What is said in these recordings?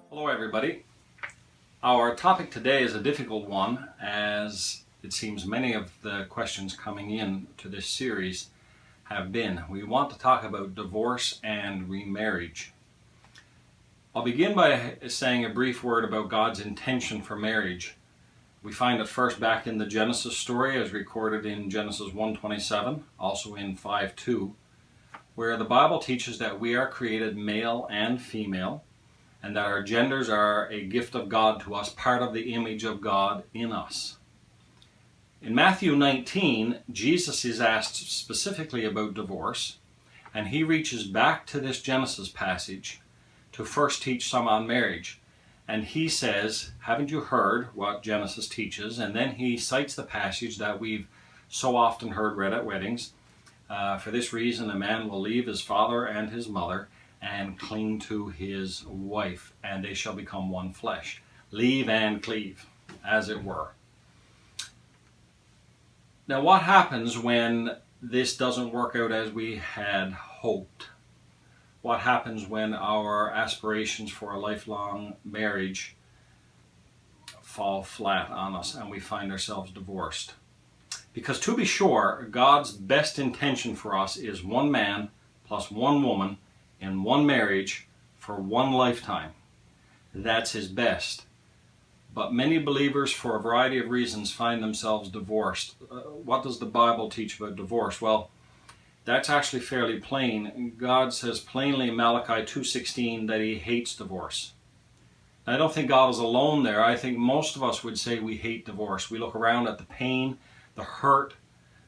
Hello everybody. Our topic today is a difficult one, as it seems many of the questions coming in to this series have been. We want to talk about divorce and remarriage. I'll begin by saying a brief word about God's intention for marriage. We find it first back in the Genesis story as recorded in Genesis 1:27, also in 5:2, where the Bible teaches that we are created male and female, and that our genders are a gift of God to us, part of the image of God in us. In Matthew 19, Jesus is asked specifically about divorce, and he reaches back to this Genesis passage to first teach some on marriage. And he says, haven't you heard what Genesis teaches? And then he cites the passage that we've so often heard read at weddings. For this reason, a man will leave his father and his mother and cling to his wife, and they shall become one flesh. Leave and cleave, as it were. Now, what happens when this doesn't work out as we had hoped? What happens when our aspirations for a lifelong marriage fall flat on us and we find ourselves divorced? Because to be sure, God's best intention for us is one man plus one woman in one marriage for one lifetime. That's his best. But many believers, for a variety of reasons, find themselves divorced. What does the Bible teach about divorce? Well, that's actually fairly plain. God says plainly in Malachi 2:16 that he hates divorce. I don't think God is alone there. I think most of us would say we hate divorce. We look around at the pain, the hurt,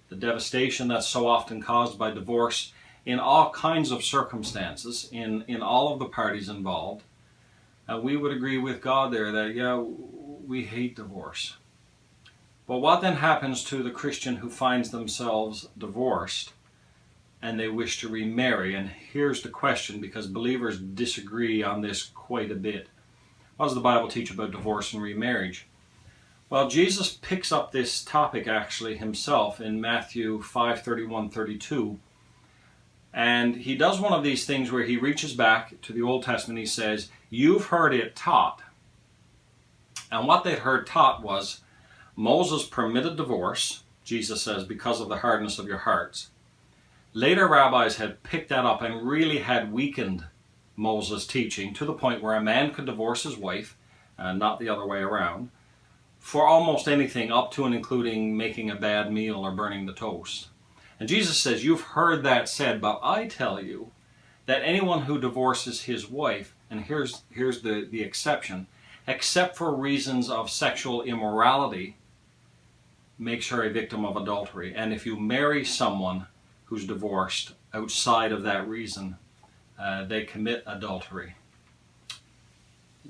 the devastation that's so often caused by divorce in all kinds of circumstances, in all of the parties involved. We would agree with God there that, yeah, we hate divorce. But what then happens to the Christian who finds themselves divorced and they wish to remarry? And here's the question, because believers disagree on this quite a bit. What does the Bible teach about divorce and remarriage? Well, Jesus picks up this topic actually himself in Matthew 5:31-32. And he does one of these things where he reaches back to the Old Testament. He says, you've heard it taught. And what they'd heard taught was Moses permitted divorce, Jesus says, because of the hardness of your hearts. Later rabbis had picked that up and really had weakened Moses' teaching to the point where a man could divorce his wife, not the other way around, for almost anything up to and including making a bad meal or burning the toast. And Jesus says, you've heard that said, but I tell you that anyone who divorces his wife, and here's the exception, except for reasons of sexual immorality, makes her a victim of adultery. And if you marry someone who's divorced outside of that reason, they commit adultery.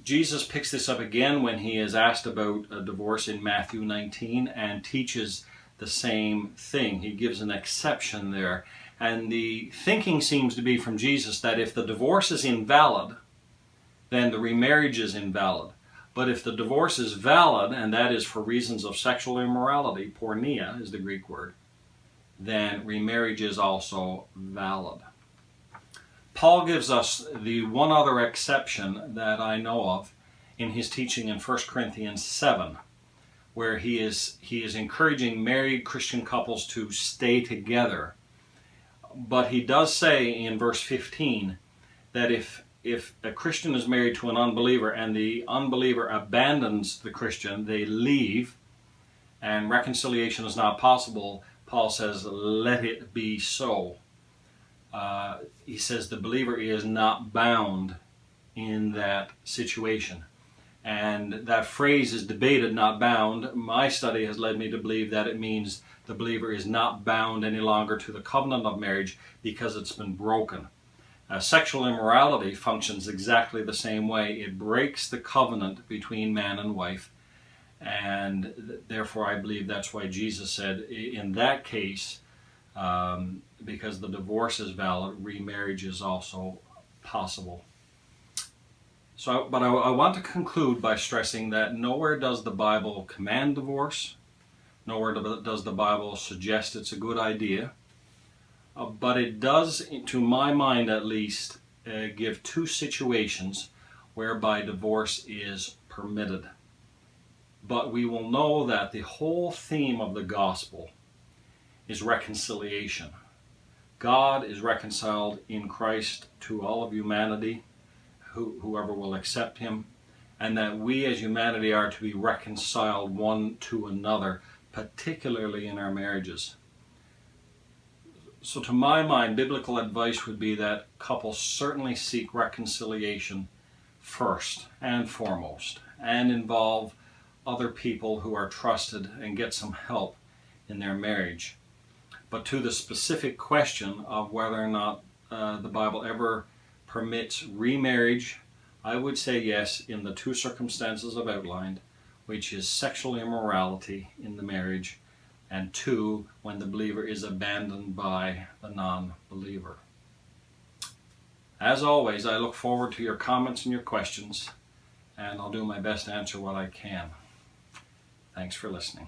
Jesus picks this up again when he is asked about a divorce in Matthew 19 and teaches the same thing. He gives an exception there. And the thinking seems to be from Jesus that if the divorce is invalid, then the remarriage is invalid. But if the divorce is valid, and that is for reasons of sexual immorality, porneia is the Greek word, then remarriage is also valid. Paul gives us the one other exception that I know of in his teaching in 1 Corinthians 7, where he is encouraging married Christian couples to stay together. But he does say in verse 15 that if a Christian is married to an unbeliever and the unbeliever abandons the Christian, they leave, and reconciliation is not possible, Paul says, let it be so. He says the believer is not bound in that situation. And that phrase is debated, not bound. My study has led me to believe that it means the believer is not bound any longer to the covenant of marriage because it's been broken. Sexual immorality functions exactly the same way. It breaks the covenant between man and wife, and therefore I believe that's why Jesus said in that case, because the divorce is valid, remarriage is also possible. But I want to conclude by stressing that nowhere does the Bible command divorce, nowhere does the Bible suggest it's a good idea. But it does, to my mind at least, give two situations whereby divorce is permitted. But we will know that the whole theme of the gospel is reconciliation. God is reconciled in Christ to all of humanity, whoever will accept him, and that we as humanity are to be reconciled one to another, particularly in our marriages. So to my mind, biblical advice would be that couples certainly seek reconciliation first and foremost, and involve other people who are trusted and get some help in their marriage. But to the specific question of whether or not the Bible ever permits remarriage, I would say yes in the two circumstances I've outlined, which is sexual immorality in the marriage, and two, when the believer is abandoned by the non-believer. As always, I look forward to your comments and your questions, and I'll do my best to answer what I can. Thanks for listening.